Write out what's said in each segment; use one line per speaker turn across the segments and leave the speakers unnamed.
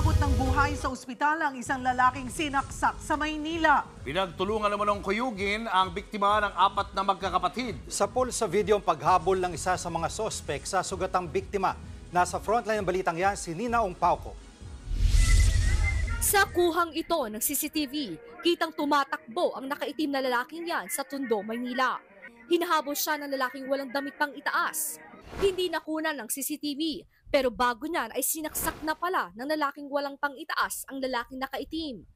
Inabot ng buhay sa ospital ang isang lalaking sinaksak sa Maynila.
Pinagtulungan naman ng kuyugin ang biktima ng 4 na magkakapatid.
Sa pool sa video ang paghabol ng isa sa mga sospek sa sugatang biktima. Nasa frontline ng balitang yan si Nina Ongpauco.
Sa kuhang ito ng CCTV, kitang tumatakbo ang nakaitim na lalaking yan sa Tondo, Maynila. Hinahabol siya ng lalaking walang damit pang itaas. Hindi nakunan ng CCTV, pero bago niyan ay sinaksak na pala ng lalaking walang pang itaas ang lalaking nakaitim.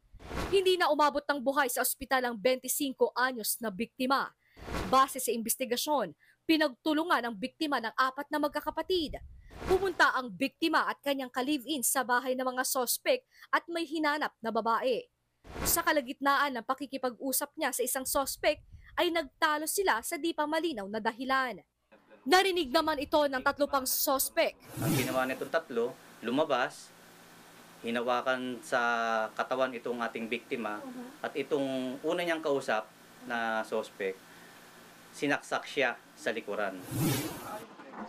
Hindi na umabot ng buhay sa ospital ang 25 anyos na biktima. Base sa investigasyon, pinagtulungan ang biktima ng 4 na magkakapatid. Pumunta ang biktima at kanyang ka-live-in sa bahay ng mga sospek at may hinanap na babae. Sa kalagitnaan ng pakikipag-usap niya sa isang sospek ay nagtalo sila sa di pa malinaw na dahilan. Narinig naman ito ng 3 pang sospek.
Ang ginawa nitong 3, lumabas, hinawakan sa katawan itong ating biktima at itong una niyang kausap na sospek, sinaksak siya sa likuran.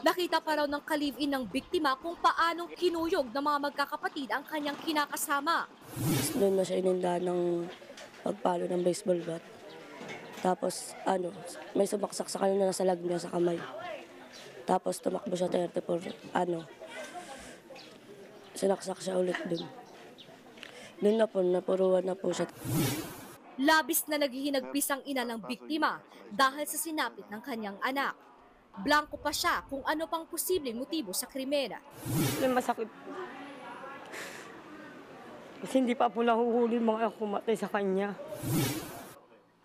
Nakita pa raw ng ka-live-in ng biktima kung paanong kinuyog ng mga magkakapatid ang kanyang kinakasama.
Doon na siya inindahan ng pagpalo ng baseball bat. Tapos may sumaksak sa kanya na nasa lag niya sa kamay. Tapos tumakbo siya 34, sinaksak siya ulit dun. Doon na po, napuruan na po siya.
Labis na naghihinagpis ang ina ng biktima dahil sa sinapit ng kanyang anak. Blanco pa siya kung ano pang posibleng motibo sa krimen.
Masakit. Kasi hindi pa po nahuhuli mga kumatay sa kanya.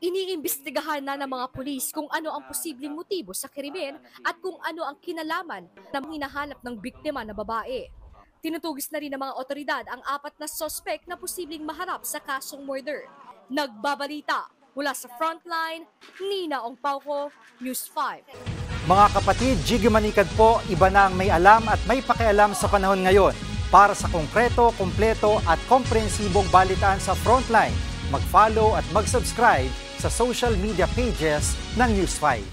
Iniimbestigahan na ng mga pulis kung ano ang posibleng motibo sa krimen at kung ano ang kinalaman ng hinahanap ng biktima na babae. Tinutugis na rin ng mga otoridad ang 4 na suspect na posibleng maharap sa kasong murder. Nagbabalita mula sa Frontline, Nina Ongpauco, News 5.
Mga kapatid, Jiggy Manikad po, iba na ang may alam at may pakialam sa panahon ngayon. Para sa konkreto, kumpleto at komprehensibong balitaan sa Frontline, mag-follow at mag-subscribe sa social media pages ng News 5.